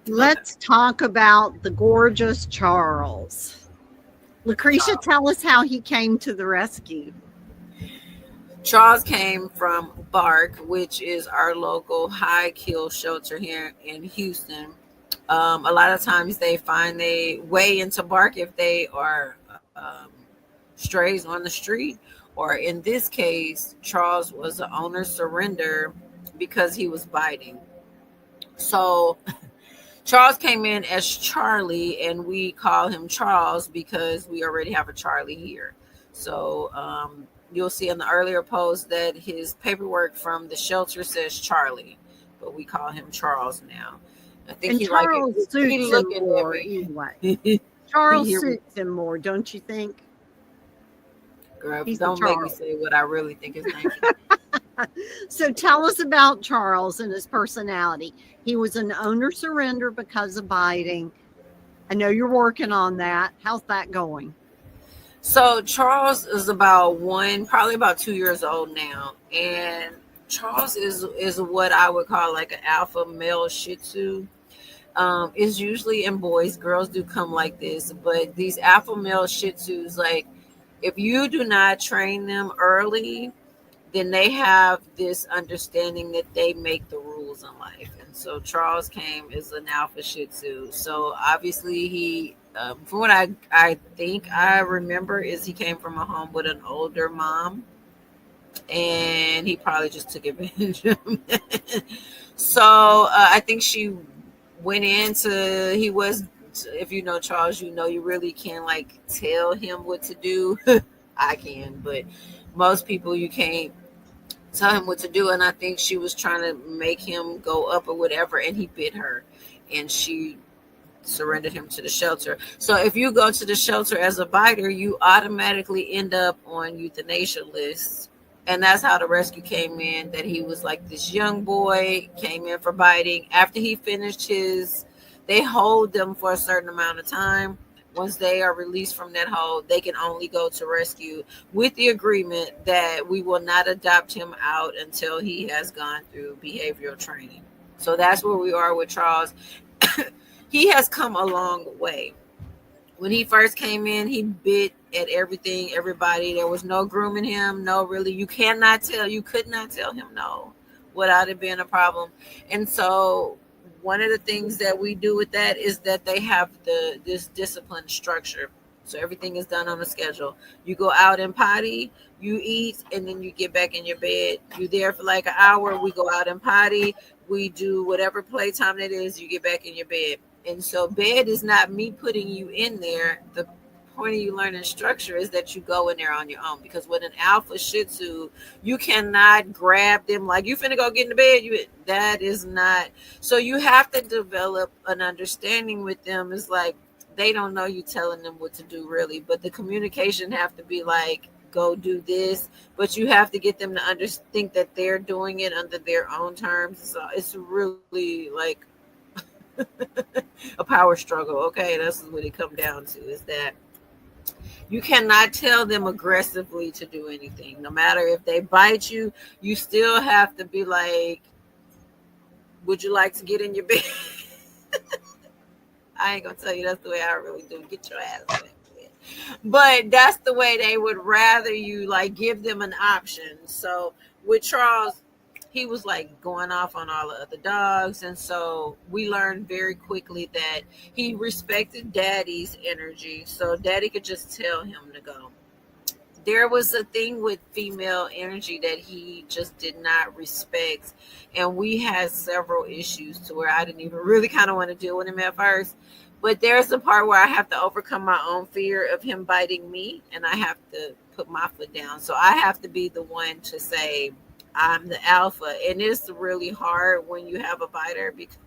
Let's talk about the gorgeous Charles. Lucretia, tell us how he came to the rescue. Charles came from Bark, which is our local high kill shelter here in Houston. A lot of times they find their way into Bark if they are strays on the street, or in this case, Charles was an owner surrender because he was biting. So Charles came in as Charlie, and we call him Charles because we already have a Charlie here. So you'll see in the earlier post that his paperwork from the shelter says Charlie, but we call him Charles now. I think And he Charles like it. suits He him looking more at me. anyway. Charles He hear me. suits him more, don't you think? Girl, He's don't the make me Charles. say what I really think his name is. So tell us about Charles and his personality. He was an owner surrender because of biting. I know you're working on that. How's that going? So Charles is probably about 2 years old now, and Charles is what I would call like an alpha male Shih Tzu. It's usually in boys. Girls do come like this, but these alpha male Shih Tzus, like if you do not train them early, then they have this understanding that they make the rules in life. And so Charles came as an alpha Shih Tzu. So obviously from what I think I remember is he came from a home with an older mom, and he probably just took advantage of him. So I think she went into, if you know Charles, you know you really can like tell him what to do. I can, but most people you can't tell him what to do. And I think she was trying to make him go up or whatever, and he bit her, and she surrendered him to the shelter. So if you go to the shelter as a biter, you automatically end up on euthanasia lists. And that's how the rescue came in, that he was like this young boy, came in for biting. After he finished they hold them for a certain amount of time. Once they are released from that hold, they can only go to rescue with the agreement that we will not adopt him out until he has gone through behavioral training. So that's where we are with Charles. He has come a long way. When he first came in, he bit at everything, everybody. There was no grooming him. No, really, you could not tell him no without it being a problem. And so one of the things that we do with that is that they have this discipline structure. So everything is done on a schedule. You go out and potty, you eat, and then you get back in your bed. You're there for like an hour. We go out and potty. We do whatever playtime it is. You get back in your bed. And so bed is not me putting you in there. The point of you learning structure is that you go in there on your own, because with an alpha Shih Tzu, you cannot grab them like you finna go get in the bed. That is not. So you have to develop an understanding with them. It's like they don't know you telling them what to do really, but the communication have to be like, go do this, but you have to get them to think that they're doing it under their own terms. So it's really like a power struggle. Okay, that's what it comes down to, is that you cannot tell them aggressively to do anything. No matter if they bite you, you still have to be like, would you like to get in your bed? I ain't gonna tell you that's the way I really do. Get your ass in bed. But that's the way they would rather you like give them an option. So with Charles, he was like going off on all the other dogs. And so we learned very quickly that he respected Daddy's energy. So Daddy could just tell him to go. There was a thing with female energy that he just did not respect. And we had several issues to where I didn't even really kind of want to deal with him at first. But there's a part where I have to overcome my own fear of him biting me. And I have to put my foot down. So I have to be the one to say, I'm the alpha. And it's really hard when you have a biter because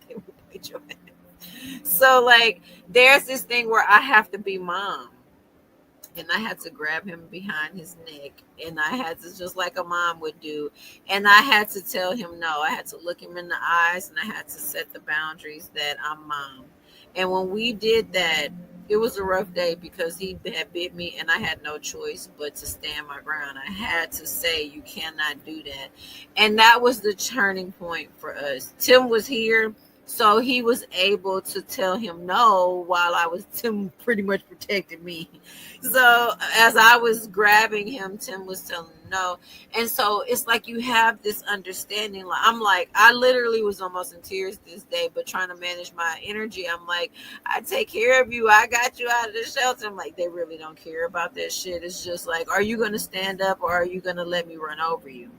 they will bite your ass. So like there's this thing where I have to be mom. And I had to grab him behind his neck. And I had to, just like a mom would do. And I had to tell him no. I had to look him in the eyes, and I had to set the boundaries that I'm mom. And when we did that, it was a rough day because he had bit me and I had no choice but to stand my ground. I had to say, you cannot do that. And that was the turning point for us. Tim was here, so he was able to tell him no while Tim pretty much protected me. So as I was grabbing him, Tim was telling him no. And so it's like you have this understanding. Like, I'm like, I literally was almost in tears this day, but trying to manage my energy. I'm like, I take care of you. I got you out of the shelter. I'm like, they really don't care about that shit. It's just like, are you going to stand up or are you going to let me run over you?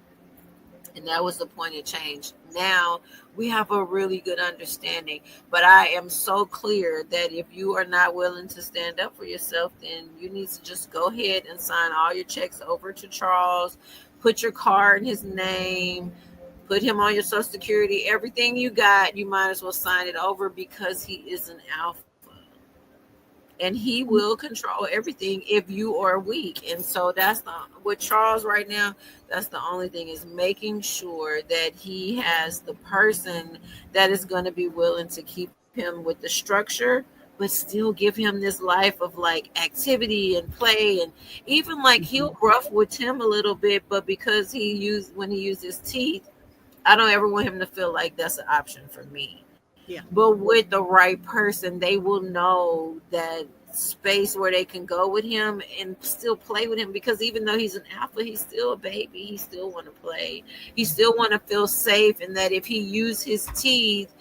And that was the point of change. Now we have a really good understanding. But I am so clear that if you are not willing to stand up for yourself, then you need to just go ahead and sign all your checks over to Charles, put your car in his name, put him on your social security, everything you got, you might as well sign it over because he is an alpha. And he will control everything if you are weak. And so that's with Charles right now, that's the only thing, is making sure that he has the person that is going to be willing to keep him with the structure, but still give him this life of like activity and play. And even like he'll rough with Tim a little bit, but because when he used his teeth, I don't ever want him to feel like that's an option for me. Yeah. But with the right person, they will know that space where they can go with him and still play with him, because even though he's an alpha, he's still a baby. He still want to play. He still want to feel safe, and that if he use his teeth,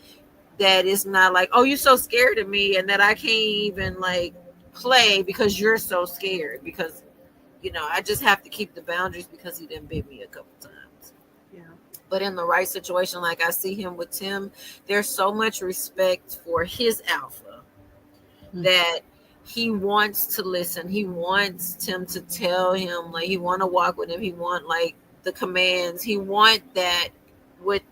that it's not like, oh, you're so scared of me and that I can't even like play because you're so scared, because I just have to keep the boundaries because he didn't bit me a couple times. But in the right situation, like I see him with Tim, there's so much respect for his alpha that he wants to listen. He wants Tim to tell him, like, he want to walk with him. He want like the commands. He want that with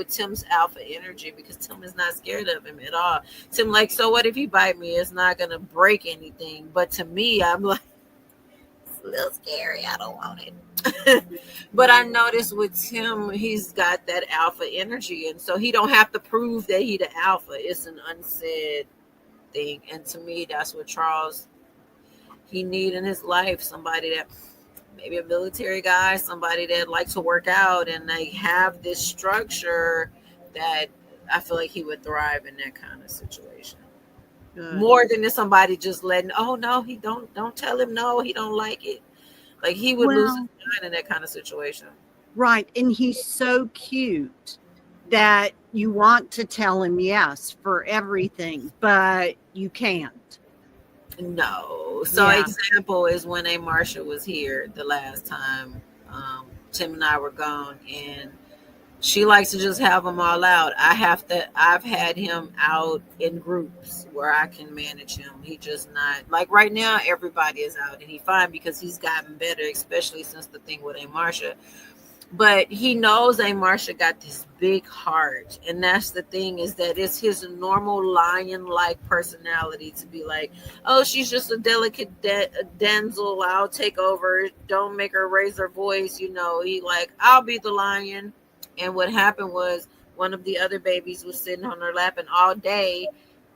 Tim's alpha energy, because Tim is not scared of him at all. Tim like, so what if he bite me? It's not gonna break anything. But to me, I'm like, it's a little scary. I don't want it. But I noticed with Tim, he's got that alpha energy, and so he don't have to prove that he the alpha. It's an unsaid thing. And to me, that's what Charles he need in his life. Somebody that maybe a military guy, somebody that likes to work out, and they have this structure that I feel like he would thrive in that kind of situation. More than if somebody just letting, oh no, he don't tell him no, he don't like it. Like he would lose his mind in that kind of situation. Right. And he's so cute that you want to tell him yes for everything, but you can't. No. So example is when Marsha was here the last time, Tim and I were gone, and she likes to just have them all out. I've had him out in groups where I can manage him. He just not like right now, everybody is out and he's fine because he's gotten better, especially since the thing with Marsha. But he knows Marsha got this big heart. And that's the thing, is that it's his normal lion-like personality to be like, oh, she's just a delicate damsel. I'll take over. Don't make her raise her voice. He like, I'll be the lion. And what happened was one of the other babies was sitting on her lap, and all day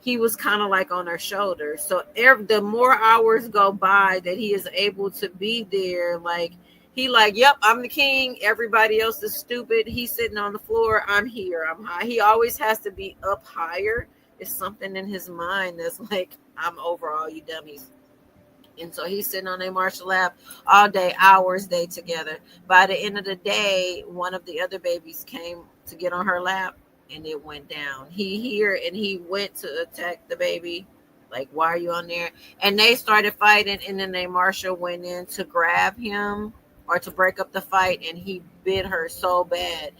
he was kind of like on her shoulder. So the more hours go by that he is able to be there, like he like, yep, I'm the king. Everybody else is stupid. He's sitting on the floor. I'm here. I'm high. He always has to be up higher. It's something in his mind that's like, I'm over all you dummies. And so he's sitting on Marsha lap all day, hours, they together. By the end of the day, one of the other babies came to get on her lap, and it went down. He went to attack the baby. Like, why are you on there? And they started fighting, and then Marsha went in to grab him or to break up the fight, and he bit her so bad.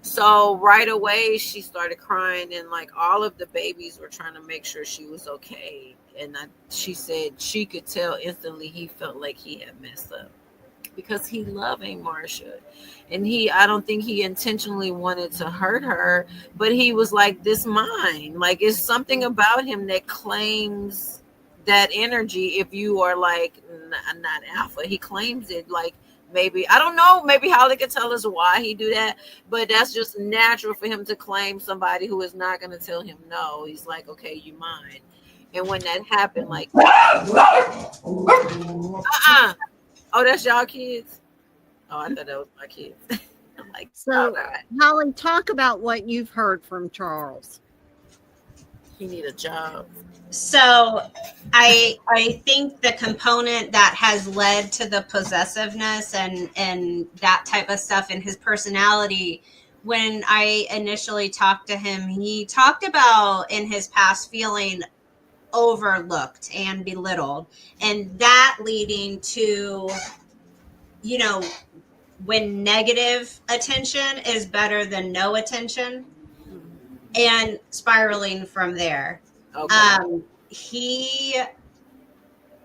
So right away, she started crying, and like all of the babies were trying to make sure she was okay. And she said she could tell instantly he felt like he had messed up because he loved Marsha. And I don't think he intentionally wanted to hurt her, but he was like, this mine. Like, it's something about him that claims that energy. If you are like not alpha, he claims it. Like, maybe, I don't know, maybe Holly could tell us why he do that, but that's just natural for him to claim somebody who is not going to tell him no. He's like, okay, you mine. And when that happened, like, oh, that's y'all kids. Oh, I thought that was my kids. I'm like, So, oh God, Holly, talk about what you've heard from Charles. he need a job. So I think the component that has led to the possessiveness and that type of stuff in his personality, when I initially talked to him, he talked about in his past feeling overlooked and belittled, and that leading to, you know, when negative attention is better than no attention, and spiraling from there. Okay. He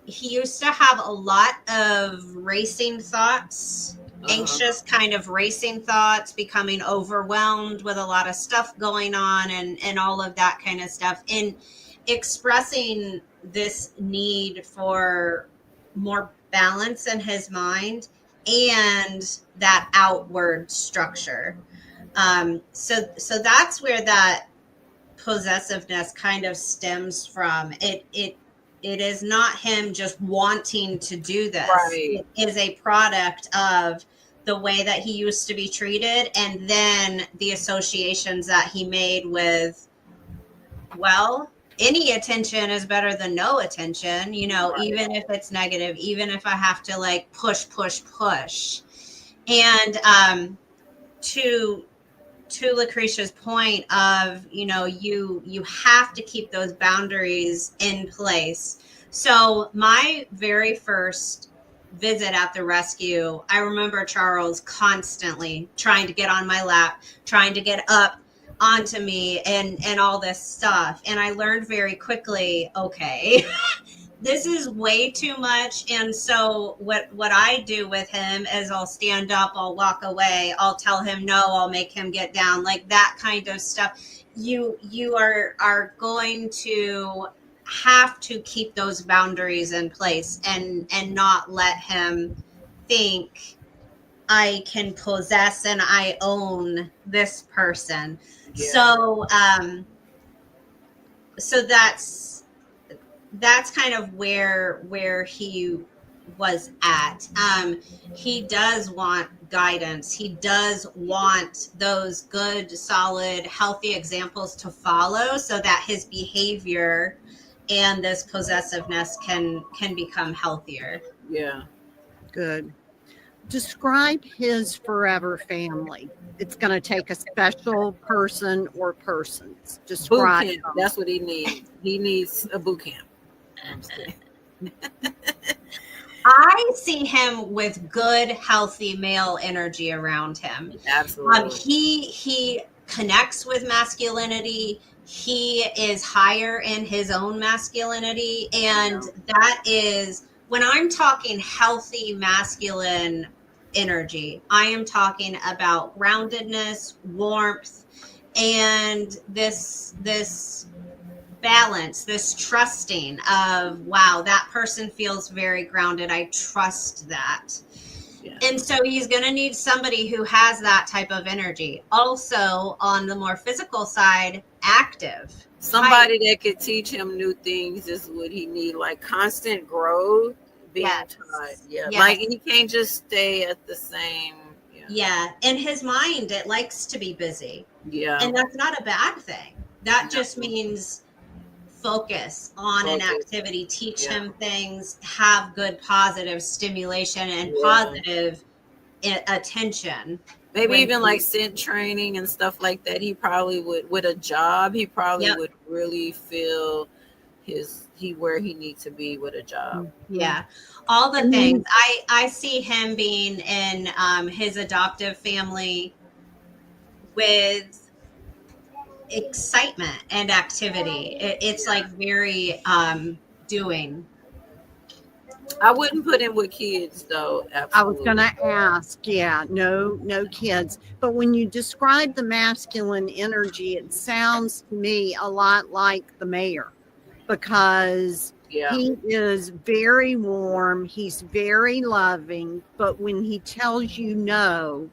used to have a lot of racing thoughts, anxious kind of racing thoughts, becoming overwhelmed with a lot of stuff going on and all of that kind of stuff, and expressing this need for more balance in his mind and that outward structure. So that's where that possessiveness kind of stems from. It is not him just wanting to do this. Right. It is a product of the way that he used to be treated, and then the associations that he made with, well, any attention is better than no attention, you know, Right. even if it's negative, even if I have to like push. And to Lucretia's point of, you know, you have to keep those boundaries in place. So my very first visit at the rescue, I remember Charles constantly trying to get on my lap, trying to get up onto me and all this stuff. And I learned very quickly, okay, this is way too much. And so what I do with him is I'll stand up, I'll walk away, I'll tell him no, I'll make him get down, like that kind of stuff. You are going to have to keep those boundaries in place and not let him think I can possess and I own this person. Yeah. So that's kind of where he was at. He does want guidance. He does want those good, solid, healthy examples to follow so that his behavior and this possessiveness can become healthier. Yeah. Good. Describe his forever family. It's going to take a special person or persons. Boot Describe camp. them. That's what he needs. He needs a boot camp. I'm saying. I see him with good, healthy male energy around him. Absolutely. He connects with masculinity. He is higher in his own masculinity. And that is, when I'm talking healthy masculine energy, I am talking about groundedness, warmth, and this balance, this trusting of, wow, that person feels very grounded. I trust that. Yeah. And so he's going to need somebody who has that type of energy. Also, on the more physical side, active. Somebody that could teach him new things is what he need, like constant growth, being taught. Yeah. Yes. Like he can't just stay at the same. Yeah. In his mind, it likes to be busy. Yeah. And that's not a bad thing. That just means focus on an activity, teach him things, have good positive stimulation and positive attention. Maybe even like scent training and stuff like that. He probably would, with a job, he probably would really feel where he needs to be with a job. Yeah. All the things. I see him being in his adoptive family with excitement and activity. It's like very doing. I wouldn't put him with kids though. Absolutely. I was going to ask, no kids. But when you describe the masculine energy, it sounds to me a lot like the mayor, because he is very warm, he's very loving, but when he tells you no,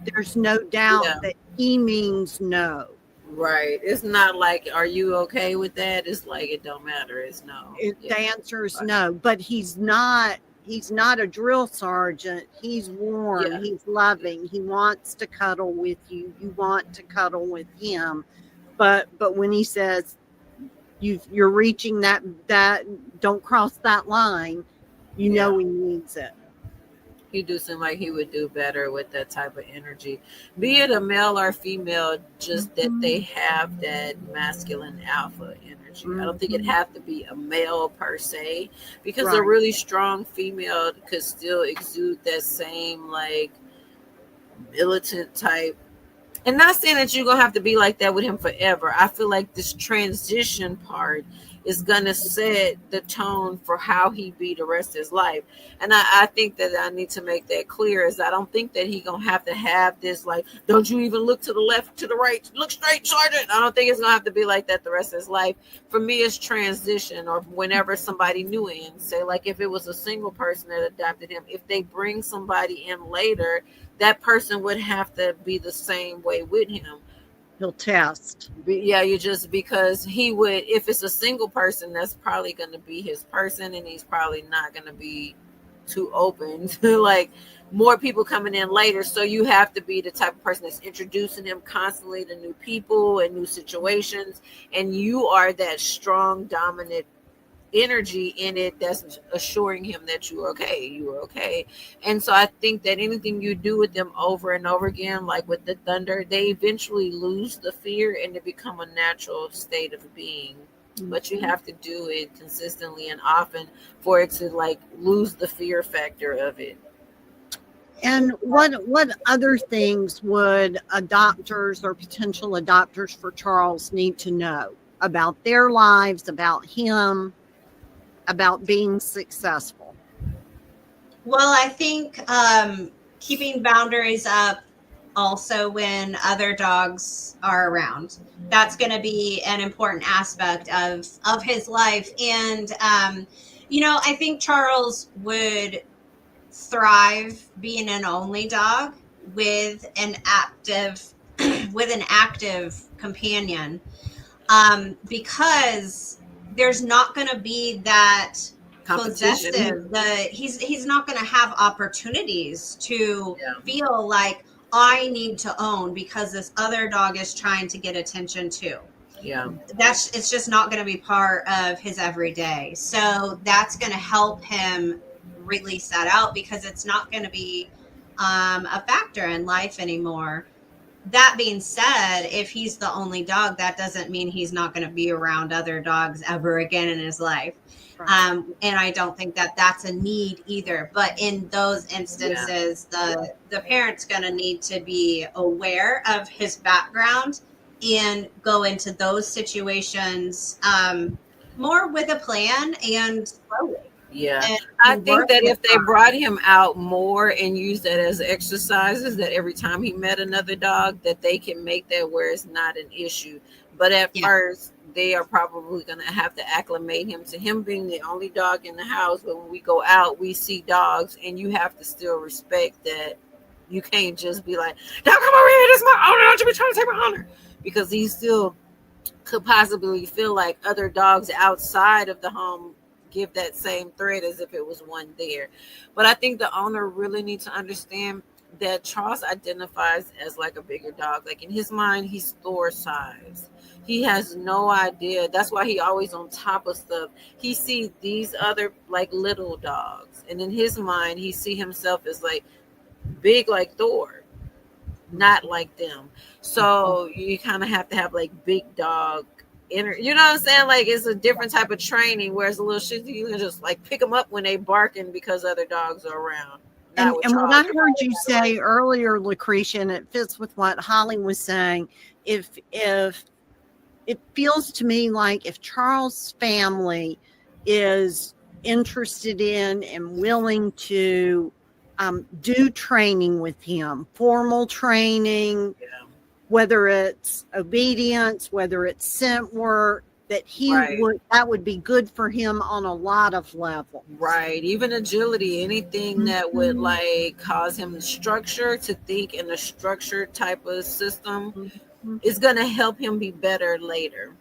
there's no doubt that he means no. Right. It's not like, are you okay with that? It's like, it don't matter. It's no. The answer is no, but he's not a drill sergeant. He's warm, Yeah. he's loving, he wants to cuddle with you, you want to cuddle with him. But when he says you're reaching that don't cross that line, you know he needs it. He do seem like he would do better with that type of energy, be it a male or female, just that they have that masculine alpha energy. I don't think it have to be a male per se, because a really strong female could still exude that same like militant type. And not saying that you're gonna have to be like that with him forever. I feel like this transition part is gonna set the tone for how he be the rest of his life. And I think that I need to make that clear, is I don't think that he gonna have to have this like, don't you even look to the left, to the right, look straight, sergeant. I don't think it's gonna have to be like that the rest of his life. For me, it's transition, or whenever somebody new in, say like if it was a single person that adopted him, if they bring somebody in later, that person would have to be the same way with him. He'll test. Yeah, you just, because he would, if it's a single person, that's probably going to be his person, and he's probably not going to be too open to like more people coming in later. So you have to be the type of person that's introducing him constantly to new people and new situations, and you are that strong, dominant energy in it that's assuring him that you're okay. And so I think that anything you do with them over and over again, like with the thunder, they eventually lose the fear and it become a natural state of being. But you have to do it consistently and often for it to like lose the fear factor of it. And what other things would adopters or potential adopters for Charles need to know about their lives, about him, about being successful? Well, I think keeping boundaries up also when other dogs are around, that's going to be an important aspect of his life. And I think Charles would thrive being an only dog with an active companion, because there's not going to be that possessive, he's not going to have opportunities to feel like I need to own because this other dog is trying to get attention too. It's just not going to be part of his everyday. So that's going to help him release that out, because it's not going to be a factor in life anymore. That being said, if he's the only dog, that doesn't mean he's not going to be around other dogs ever again in his life. And I don't think that that's a need either. But in those instances, the parent's going to need to be aware of his background and go into those situations more with a plan and slowly. I think that if they brought him out more and used that as exercises, that every time he met another dog, that they can make that where it's not an issue. But at first, they are probably going to have to acclimate him to him being the only dog in the house. But when we go out, we see dogs, and you have to still respect that. You can't just be like, "Now come over here, this is my owner. Don't you be trying to take my owner," because he still could possibly feel like other dogs outside of the home give that same threat as if it was one there. But I think the owner really needs to understand that Charles identifies as like a bigger dog. Like in his mind, he's Thor size. He has no idea. That's why he always on top of stuff. He sees these other like little dogs, and in his mind, he see himself as like big like Thor, not like them. So you kind of have to have like big dog. You know what I'm saying? Like it's a different type of training, whereas a little shit, you can just like pick them up when they barking because other dogs are around. And what I heard you say earlier, Lucretia, and it fits with what Holly was saying, if it feels to me like if Charles' family is interested in and willing to do training with him, formal training, whether it's obedience, whether it's scent work, that would be good for him on a lot of levels. Right. Even agility, anything that would like cause him structure to think in a structured type of system. It's going to help him be better later.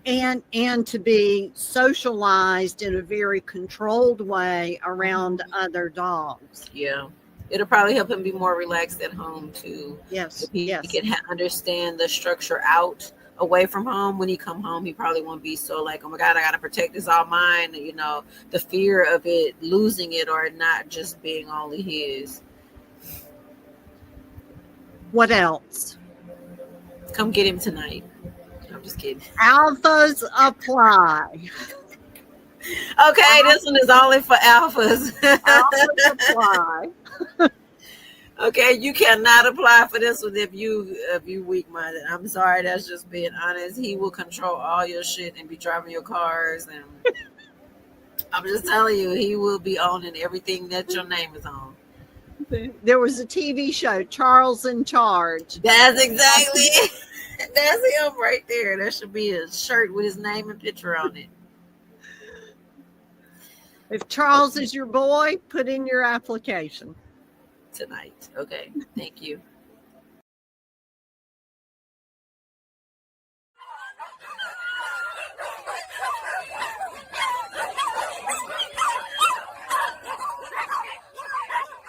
And to be socialized in a very controlled way around other dogs. Yeah. It'll probably help him be more relaxed at home too. Yes. If he yes. can understand the structure out away from home. When he come home, he probably won't be so like, oh my God, I got to protect this all mine. You know, the fear of it, losing it, or not just being only his. What else? Come get him tonight. I'm just kidding. Alphas apply. Okay, this one is only for alphas. Alphas apply. Okay, you cannot apply for this one if you weak-minded. I'm sorry, that's just being honest. He will control all your shit and be driving your cars, and I'm just telling you, he will be owning everything that your name is on. There was a TV show, Charles in Charge. That's exactly it. That's him right there. That should be a shirt with his name and picture on it. If Charles is your boy, put in your application. Tonight. Okay, thank you.